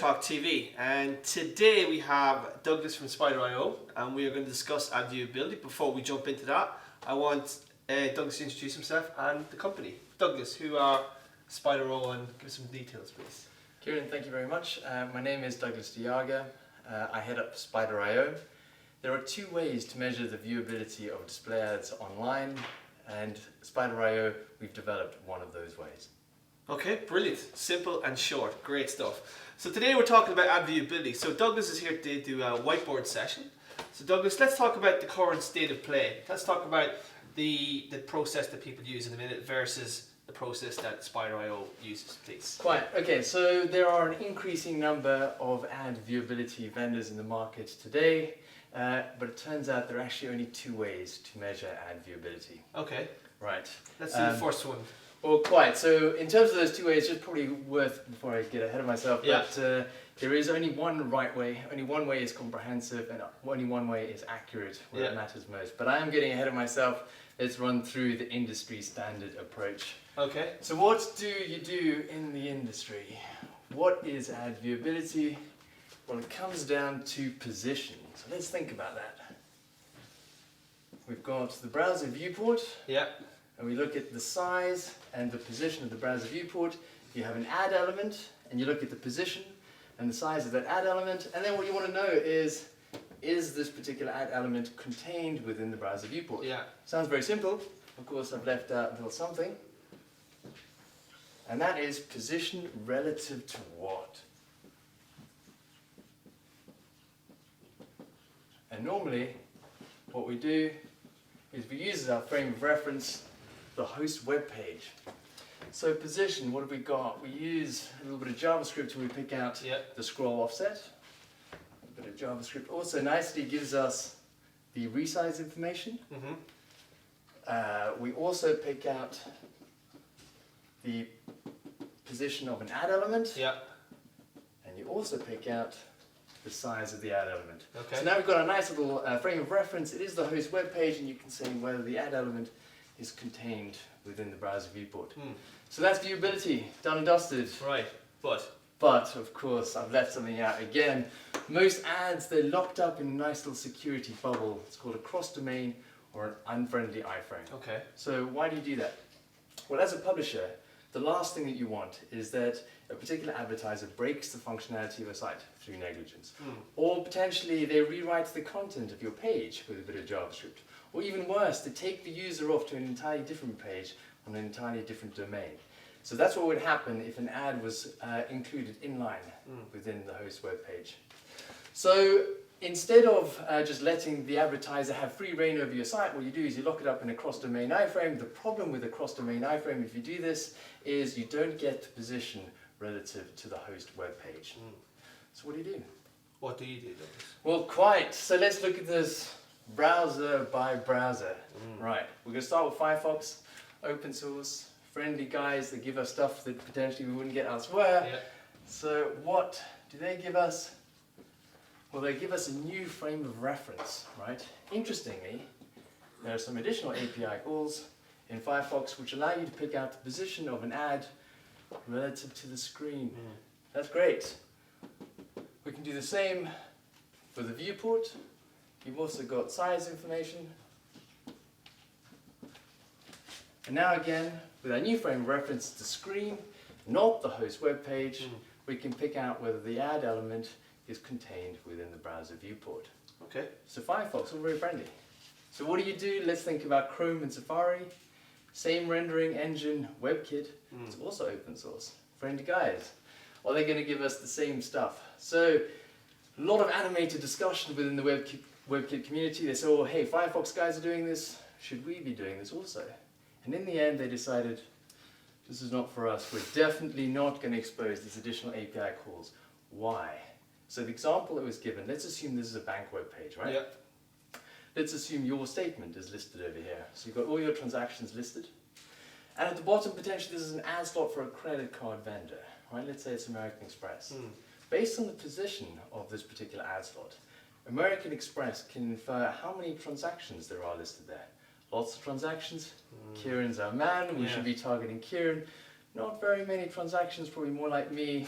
TraderTalk TV, and today we have Douglas from Spider.io, and we are going to discuss ad viewability. Before we jump into that, I want Douglas to introduce himself and the company. Douglas, who are Spider.io, and give us some details, please. Kieran, thank you very much. My name is Douglas Jager. I head up Spider.io. There are two ways to measure the viewability of display ads online, and Spider.io, we've developed one of those ways. Okay, brilliant. Simple and short. Great stuff. So today we're talking about ad viewability. So Douglas is here to do a whiteboard session. So Douglas, let's talk about the current state of play. Let's talk about the process that people use in a minute versus the process that Spider.io uses, please. Quite. Okay, so there are an increasing number of ad viewability vendors in the market today, but it turns out there are actually only two ways to measure ad viewability. Okay. Right. Let's do the first one. Well, quite. So in terms of those two ways, it's probably worth, before I get ahead of myself, but there is only one right way, only one way is comprehensive, and only one way is accurate where it matters most. But I am getting ahead of myself. Let's run through the industry standard approach. Okay. So what do you do in the industry? What is ad viewability? Well, it comes down to position. So let's think about that. We've got the browser viewport. Yeah. And we look at the size and the position of the browser viewport. You have an ad element, and you look at the position and the size of that ad element, and then what you want to know is this particular ad element contained within the browser viewport? Yeah. Sounds very simple. Of course, I've left out a little something. And that is position relative to what? And normally, what we do is we use as our frame of reference the host web page. So position, what have we got? We use a little bit of JavaScript and we pick out the scroll offset. A bit of JavaScript also nicely gives us the resize information. We also pick out the position of an ad element. And you also pick out the size of the ad element. Okay. So now we've got a nice little frame of reference. It is the host web page, and you can say whether the ad element is contained within the browser viewport. So that's viewability, done and dusted. Right, But of course, I've left something out again. Most ads, they're locked up in a nice little security bubble. It's called a cross-domain or an unfriendly iframe. Okay. So why do you do that? Well, as a publisher, the last thing that you want is that a particular advertiser breaks the functionality of a site through negligence. Or potentially they rewrite the content of your page with a bit of JavaScript. Or even worse, they take the user off to an entirely different page on an entirely different domain. So that's what would happen if an ad was included inline within the host web page. So instead of just letting the advertiser have free reign over your site, what you do is you lock it up in a cross-domain iframe. The problem with a cross-domain iframe, if you do this, is you don't get the position relative to the host web page. So what do you do? What do you do, Douglas? Well, quite. So let's look at this browser by browser. Right, we're going to start with Firefox, open source, friendly guys that give us stuff that potentially we wouldn't get elsewhere. So what do they give us? Well, they give us a new frame of reference, right? Interestingly, there are some additional API calls in Firefox which allow you to pick out the position of an ad relative to the screen. That's great. We can do the same for the viewport. You've also got size information. And now again, with our new frame of reference, the screen, not the host web page, we can pick out whether the ad element is contained within the browser viewport. Okay. So Firefox, all very friendly. So what do? Let's think about Chrome and Safari. Same rendering engine, WebKit. It's also open source. Friendly guys. Are they going to give us the same stuff? So a lot of animated discussion within the WebKit community. They say, oh, hey, Firefox guys are doing this. Should we be doing this also? And in the end, they decided, this is not for us. We're definitely not going to expose these additional API calls. Why? So the example that was given, let's assume this is a bank web page, right? Let's assume your statement is listed over here. So you've got all your transactions listed. And at the bottom, potentially, this is an ad slot for a credit card vendor, right? Let's say it's American Express. Based on the position of this particular ad slot, American Express can infer how many transactions there are listed there. Lots of transactions. Kieran's our man. We should be targeting Kieran. Not very many transactions, probably more like me.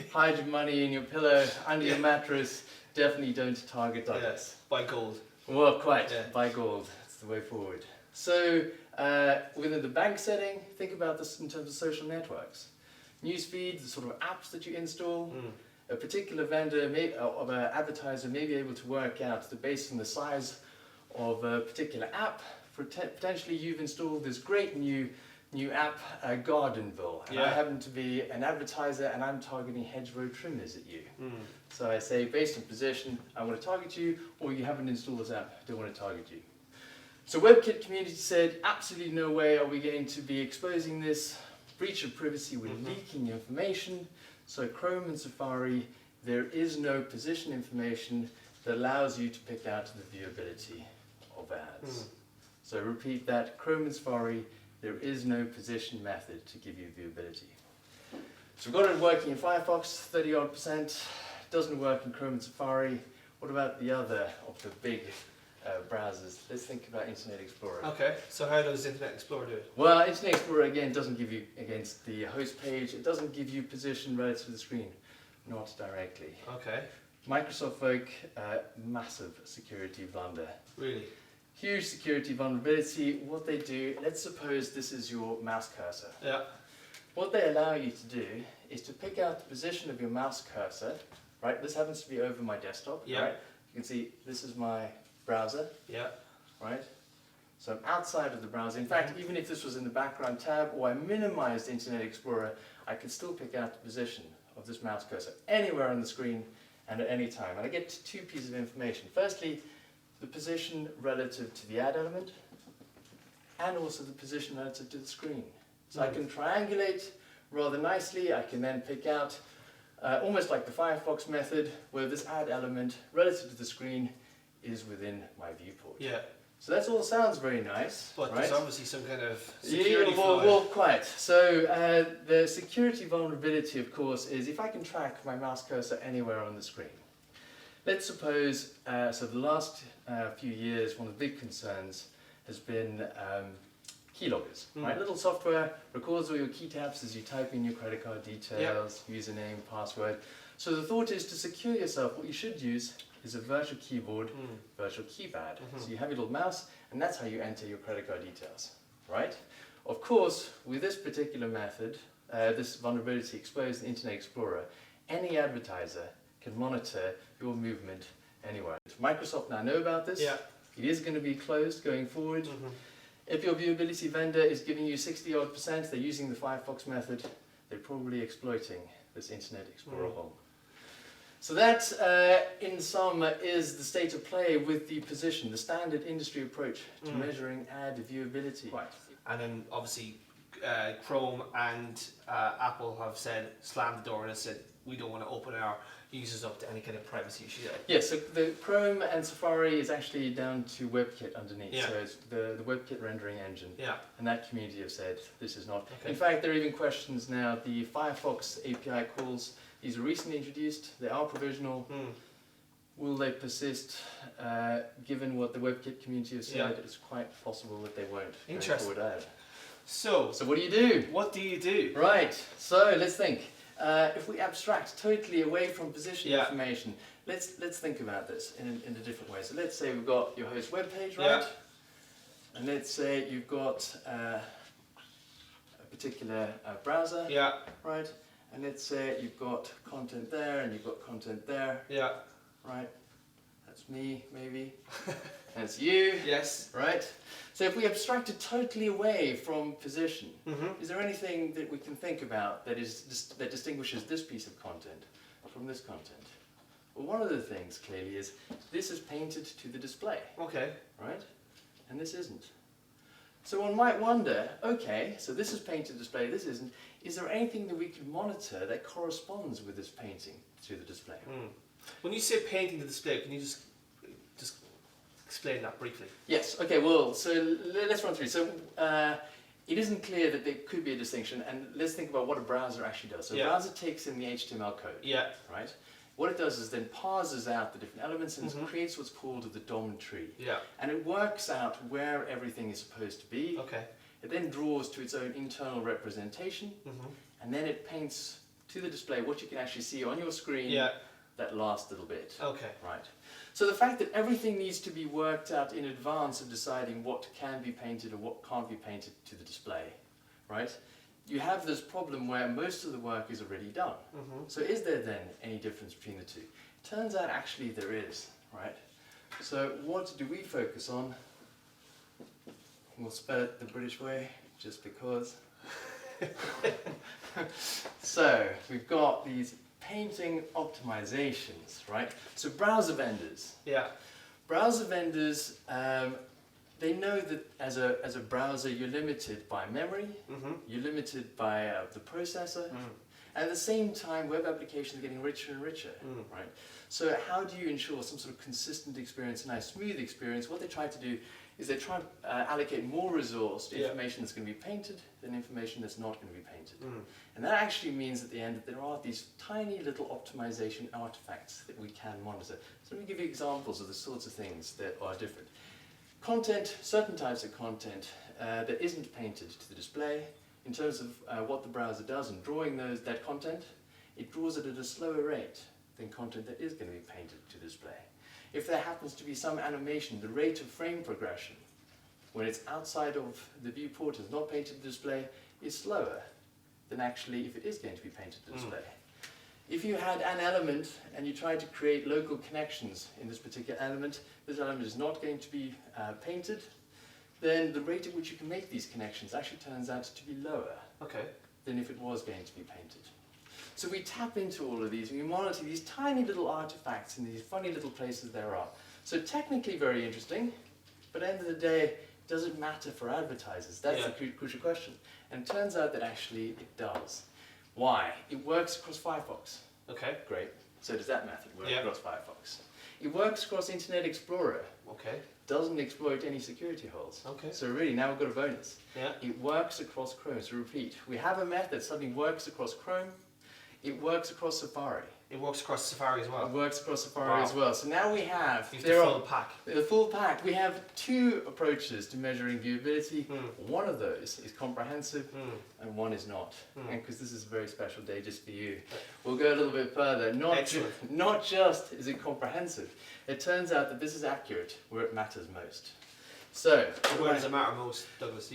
hide your money in your pillow, under your mattress. Definitely don't target Douglas. Yes, buy gold. Well, quite. Yeah. Buy gold. That's the way forward. So, within the bank setting, think about this in terms of social networks. Newsfeed, the sort of apps that you install. A particular vendor or an advertiser may be able to work out that based on the size of a particular app, potentially you've installed this great new app, Gardenville, and I happen to be an advertiser and I'm targeting hedgerow trimmers at you. So I say, based on position, I want to target you, or you haven't installed this app, I don't want to target you. So WebKit community said, absolutely no way are we going to be exposing this. Breach of privacy with leaking information. So Chrome and Safari, there is no position information that allows you to pick out the viewability of ads. So repeat that, Chrome and Safari, there is no position method to give you viewability. So we've got it working in Firefox, 30-odd%. Doesn't work in Chrome and Safari. What about the other of the big browsers? Let's think about Internet Explorer. Okay, so how does Internet Explorer do it? Well, Internet Explorer again doesn't give you, against the host page, it doesn't give you position relative to the screen, not directly. Okay. Microsoft Folk, massive security blunder. Really? Huge security vulnerability. What they do, let's suppose this is your mouse cursor. Yeah. What they allow you to do is to pick out the position of your mouse cursor, right? This happens to be over my desktop, right? You can see this is my browser, right? So I'm outside of the browser. In fact, even if this was in the background tab or I minimized Internet Explorer, I could still pick out the position of this mouse cursor anywhere on the screen and at any time. And I get two pieces of information. Firstly, the position relative to the ad element and also the position relative to the screen. So I can triangulate rather nicely. I can then pick out, almost like the Firefox method, where this ad element relative to the screen is within my viewport. Yeah. So that all sounds very nice, But right? there's obviously some kind of security flaw. Well, quite. So the security vulnerability, of course, is if I can track my mouse cursor anywhere on the screen. Let's suppose, so the last few years, one of the big concerns has been keyloggers, right? Little software records all your key taps as you type in your credit card details, username, password. So the thought is to secure yourself, what you should use is a virtual keyboard, virtual keypad. So you have your little mouse, and that's how you enter your credit card details, right? Of course, with this particular method, this vulnerability exposed in Internet Explorer, any advertiser can monitor your movement anywhere. Microsoft now know about this. Yeah. It is going to be closed going forward. If your viewability vendor is giving you 60-odd%, they're using the Firefox method, they're probably exploiting this Internet Explorer hole. So that, in sum, is the state of play with the position, the standard industry approach to measuring ad viewability. Right. And then obviously Chrome and Apple have slammed the door and have said, we don't want to open our users up to any kind of privacy issue. Yes, so the Chrome and Safari is actually down to WebKit underneath. Yeah. So it's the WebKit rendering engine. Yeah. And that community have said this is not. Okay. In fact, there are even questions now. The Firefox API calls, these are recently introduced. They are provisional. Will they persist? Given what the WebKit community has said, it's quite possible that they won't. Interesting. Going forward. So what do you do? What do you do? Right, so let's think. If we abstract totally away from position information, let's think about this in a different way. So let's say we've got your host web page, right? And let's say you've got a particular browser, right? And let's say you've got content there and you've got content there, right? That's me, maybe. That's you. Yes. Right? So if we abstract it totally away from position, is there anything that we can think about that that distinguishes this piece of content from this content? Well, one of the things clearly is this is painted to the display. Okay. Right? And this isn't. So one might wonder, okay, so this is painted to display, this isn't. Is there anything that we can monitor that corresponds with this painting to the display? When you say painting the display, can you just explain that briefly? Yes, okay, well, so let's run through. So it isn't clear that there could be a distinction, and let's think about what a browser actually does. So a browser takes in the HTML code, right? What it does is then parses out the different elements and creates what's called the DOM tree. And it works out where everything is supposed to be. Okay. It then draws to its own internal representation, and then it paints to the display what you can actually see on your screen that last little bit. Okay. Right. So the fact that everything needs to be worked out in advance of deciding what can be painted or what can't be painted to the display, right? You have this problem where most of the work is already done. So is there then any difference between the two? Turns out actually there is, right? So what do we focus on? We'll spell it the British way, just because. So we've got these painting optimizations, right? So browser vendors. Yeah. Browser vendors, they know that as a browser you're limited by memory, you're limited by the processor, and at the same time web applications are getting richer and richer, right? So how do you ensure some sort of consistent experience, a nice smooth experience? What they try to do is they try to allocate more resource to information that's going to be painted than information that's not going to be painted. And that actually means at the end that there are these tiny little optimization artifacts that we can monitor. So let me give you examples of the sorts of things that are different. Content, certain types of content that isn't painted to the display, in terms of what the browser does in drawing that content, it draws it at a slower rate than content that is going to be painted to display. If there happens to be some animation, the rate of frame progression, when it's outside of the viewport and is not painted to display, is slower than actually if it is going to be painted to display. If you had an element and you tried to create local connections in this particular element, this element is not going to be painted, then the rate at which you can make these connections actually turns out to be lower than if it was going to be painted. So we tap into all of these, and we monitor these tiny little artifacts in these funny little places there are. So technically very interesting, but at the end of the day, does it matter for advertisers? That's the crucial question. And it turns out that actually it does. Why? It works across Firefox. Okay. Great. So does that method work across Firefox? It works across Internet Explorer. Okay. Doesn't exploit any security holes. Okay. So really, now we've got a bonus. Yeah. It works across Chrome. So repeat, we have a method, something works across Chrome. It works across Safari. It works across Safari as well. It works across Safari as well. So now we have the full pack. The full pack. We have two approaches to measuring viewability. One of those is comprehensive, and one is not. And because this is a very special day just for you, we'll go a little bit further. Not just is it comprehensive. It turns out that this is accurate where it matters most. So, where does it matter most, Douglas?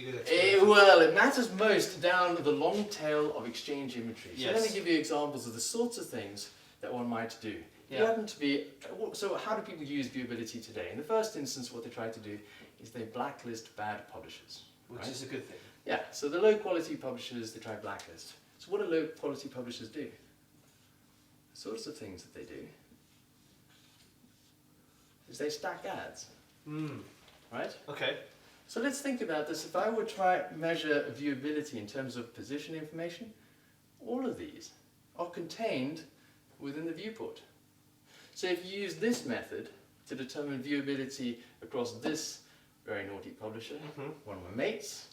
Well, it matters most down the long tail of exchange imagery. So let me give you examples of the sorts of things that one might do. You happen to be, so how do people use viewability today? In the first instance, what they try to do is they blacklist bad publishers. Which is a good thing. Yeah, so the low quality publishers, they try blacklist. So what do low quality publishers do? The sorts of things that they do is they stack ads. Right? Okay. So let's think about this. If I were to try to measure viewability in terms of position information, all of these are contained within the viewport. So if you use this method to determine viewability across this very naughty publisher, one of my mates,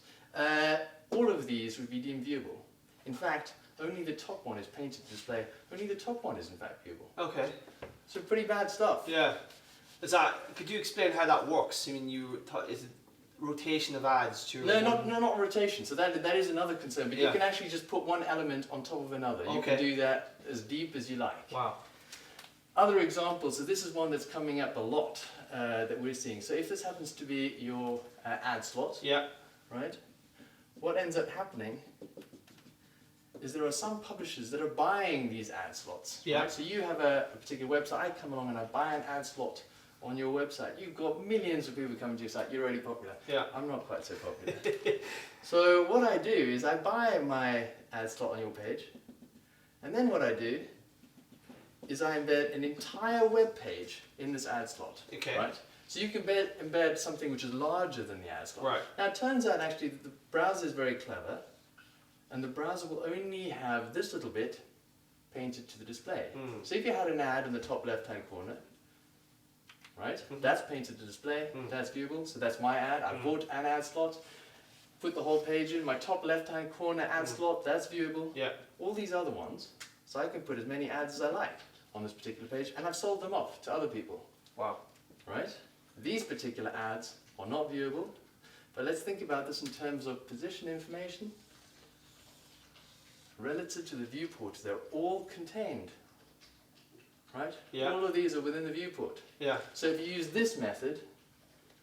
all of these would be deemed viewable. In fact, only the top one is painted to display. Only the top one is in fact viewable. Okay. So pretty bad stuff. Yeah. Could you explain how that works? I mean, is it rotation of ads during? No, not rotation. So that is another concern. But you can actually just put one element on top of another. You can do that as deep as you like. Wow. Other examples. So this is one that's coming up a lot that we're seeing. So if this happens to be your ad slot, right? What ends up happening is there are some publishers that are buying these ad slots. Right? So you have a particular website. I come along and I buy an ad slot on your website. You've got millions of people coming to your site. You're already popular. I'm not quite so popular. So what I do is I buy my ad slot on your page, and then what I do is I embed an entire web page in this ad slot. Right? So you can embed something which is larger than the ad slot. Right. Now it turns out actually that the browser is very clever, and the browser will only have this little bit painted to the display. So if you had an ad in the top left-hand corner, right? That's painted to display, that's viewable, so that's my ad. I bought an ad slot, put the whole page in, my top left-hand corner ad slot, that's viewable. All these other ones, so I can put as many ads as I like on this particular page, and I've sold them off to other people. Wow. Right? These particular ads are not viewable, but let's think about this in terms of position information. relative to the viewport, they're all contained. Right? Yeah. All of these are within the viewport. Yeah. So if you use this method,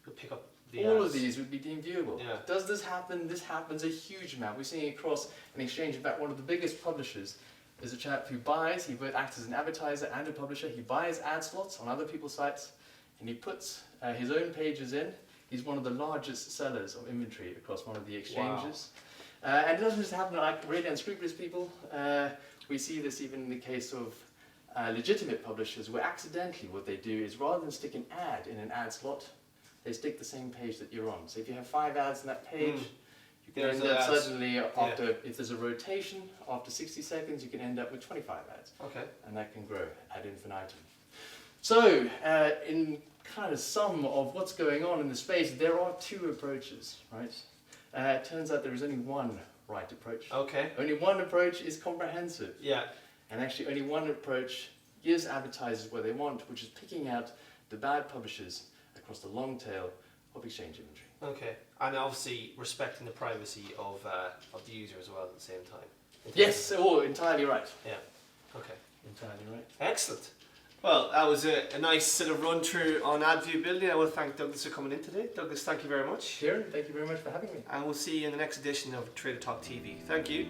We'll pick up the all ads. of these would be deemed viewable. Yeah. Does this happen? This happens a huge amount. We're seeing across an exchange. In fact, one of the biggest publishers is a chap who buys, he both acts as an advertiser and a publisher. He buys ad slots on other people's sites and he puts his own pages in. He's one of the largest sellers of inventory across one of the exchanges. Wow. And it doesn't just happen to like really unscrupulous people. We see this even in the case of legitimate publishers, where accidentally what they do is rather than stick an ad in an ad slot, they stick the same page that you're on. So if you have 5 ads on that page, you can end up suddenly, after, if there's a rotation, after 60 seconds, you can end up with 25 ads. Okay. And that can grow ad infinitum. So, in kind of sum of what's going on in the space, there are 2 approaches, right? It turns out there is only one right approach. Okay. Only one approach is comprehensive. Yeah. And actually only one approach gives advertisers what they want, which is picking out the bad publishers across the long tail of exchange inventory. Okay. And obviously respecting the privacy of the user as well at the same time. Yes, entirely right. Yeah. Okay. Entirely right. Excellent. Well, that was a nice sort of run through on ad viewability. I want to thank Douglas for coming in today. Douglas, thank you very much. Kieran, thank you very much for having me. And we'll see you in the next edition of Trader Talk TV. Thank you.